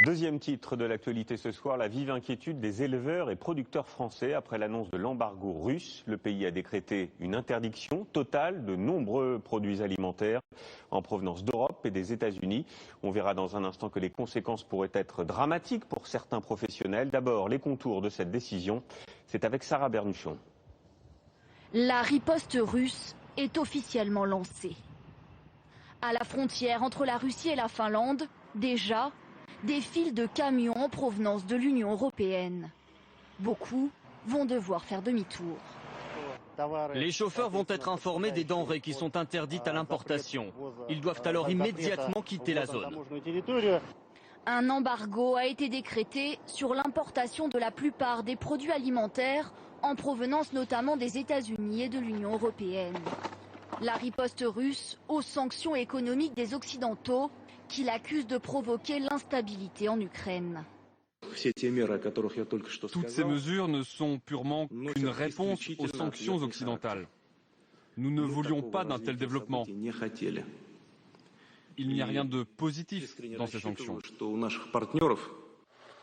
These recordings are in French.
Deuxième titre de l'actualité ce soir, la vive inquiétude des éleveurs et producteurs français après l'annonce de l'embargo russe. Le pays a décrété une interdiction totale de nombreux produits alimentaires en provenance d'Europe et des États-Unis. On verra dans un instant que les conséquences pourraient être dramatiques pour certains professionnels. D'abord, les contours de cette décision, c'est avec Sarah Bernuchon. La riposte russe est officiellement lancée. À la frontière entre la Russie et la Finlande, déjà, des files de camions en provenance de l'Union européenne. Beaucoup vont devoir faire demi-tour. Les chauffeurs vont être informés des denrées qui sont interdites à l'importation. Ils doivent alors immédiatement quitter la zone. Un embargo a été décrété sur l'importation de la plupart des produits alimentaires en provenance notamment des États-Unis et de l'Union européenne. La riposte russe aux sanctions économiques des Occidentaux qui l'accusent de provoquer l'instabilité en Ukraine. Toutes ces mesures ne sont purement qu'une réponse aux sanctions occidentales. Nous ne voulions pas d'un tel développement. Il n'y a rien de positif dans ces sanctions.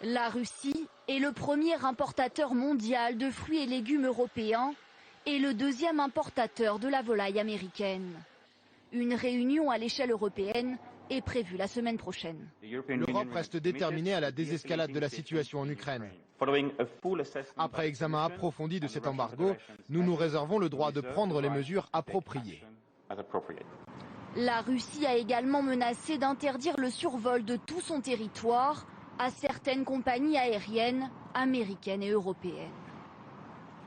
La Russie est le premier importateur mondial de fruits et légumes européens et le deuxième importateur de la volaille américaine. Une réunion à l'échelle européenne est prévue la semaine prochaine. L'Europe reste déterminée à la désescalade de la situation en Ukraine. Après examen approfondi de cet embargo, nous nous réservons le droit de prendre les mesures appropriées. La Russie a également menacé d'interdire le survol de tout son territoire à certaines compagnies aériennes américaines et européennes.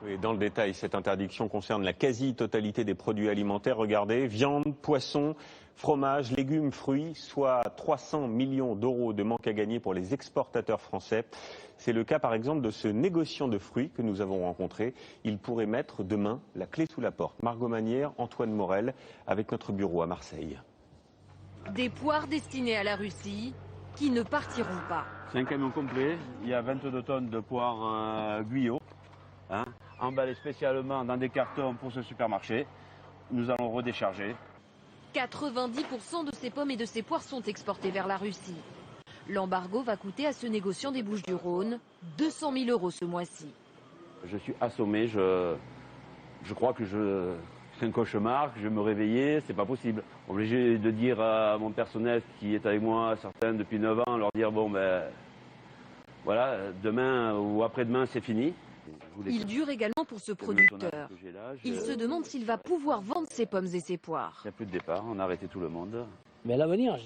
Et dans le détail, cette interdiction concerne la quasi-totalité des produits alimentaires. Regardez, viande, poisson, fromage, légumes, fruits, soit 300 millions d'euros de manque à gagner pour les exportateurs français. C'est le cas par exemple de ce négociant de fruits que nous avons rencontré. Il pourrait mettre demain la clé sous la porte. Margot Manière, Antoine Morel, avec notre bureau à Marseille. Des poires destinées à la Russie qui ne partiront pas. C'est un camion complet, il y a 22 tonnes de poires Guyot. Emballé spécialement dans des cartons pour ce supermarché. Nous allons redécharger. 90% de ces pommes et de ces poires sont exportées vers la Russie. L'embargo va coûter à ce négociant des Bouches-du-Rhône 200 000 euros ce mois-ci. Je suis assommé, je crois que c'est un cauchemar, que je vais me réveiller, c'est pas possible. Obligé de dire à mon personnel qui est avec moi, certains depuis 9 ans, leur dire bon ben voilà, demain ou après-demain c'est fini. Il dure également pour ce producteur. Il se demande s'il va pouvoir vendre ses pommes et ses poires. Il n'y a plus de départ, on a arrêté tout le monde. Mais à l'avenir,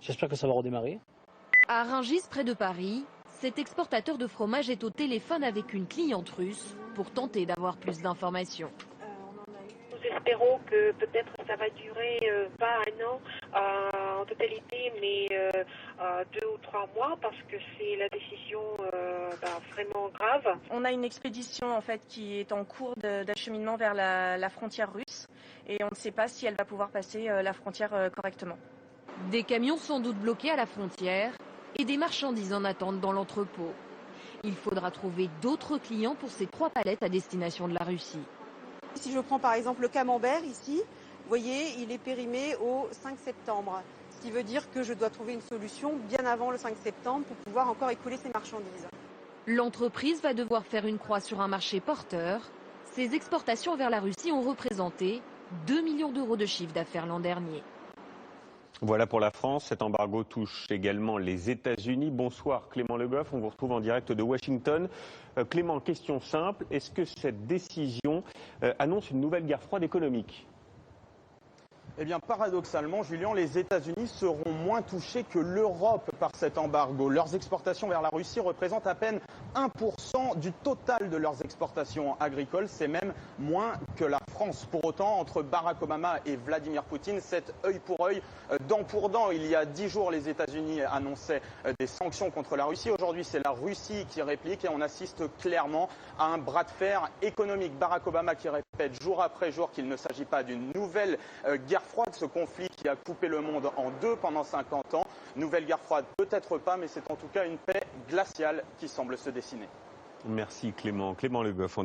j'espère que ça va redémarrer. À Rungis, près de Paris, cet exportateur de fromage est au téléphone avec une cliente russe pour tenter d'avoir plus d'informations. Nous espérons que peut-être ça va durer pas un an en totalité, mais 2 ou 3 mois, parce que c'est la décision vraiment grave. On a une expédition en fait qui est en cours d'acheminement vers la frontière russe, et on ne sait pas si elle va pouvoir passer la frontière correctement. Des camions sans doute bloqués à la frontière et des marchandises en attente dans l'entrepôt. Il faudra trouver d'autres clients pour ces 3 palettes à destination de la Russie. Si je prends par exemple le camembert ici, vous voyez, il est périmé au 5 septembre. Ce qui veut dire que je dois trouver une solution bien avant le 5 septembre pour pouvoir encore écouler ces marchandises. L'entreprise va devoir faire une croix sur un marché porteur. Ses exportations vers la Russie ont représenté 2 millions d'euros de chiffre d'affaires l'an dernier. Voilà pour la France. Cet embargo touche également les États-Unis. Bonsoir Clément Le Goff, on vous retrouve en direct de Washington. Clément, question simple, est-ce que cette décision annonce une nouvelle guerre froide économique ? Eh bien, paradoxalement, Julien, les États-Unis seront moins touchés que l'Europe par cet embargo. Leurs exportations vers la Russie représentent à peine 1% du total de leurs exportations agricoles. C'est même moins que la France. Pour autant, entre Barack Obama et Vladimir Poutine, c'est œil pour œil, dent pour dent. Il y a 10 jours, les États-Unis annonçaient des sanctions contre la Russie. Aujourd'hui, c'est la Russie qui réplique et on assiste clairement à un bras de fer économique. Barack Obama qui répète jour après jour qu'il ne s'agit pas d'une nouvelle guerre froide, ce conflit qui a coupé le monde en deux pendant 50 ans. Nouvelle guerre froide, peut-être pas, mais c'est en tout cas une paix glaciale qui semble se dessiner. Merci Clément. Clément Le Goff en direct.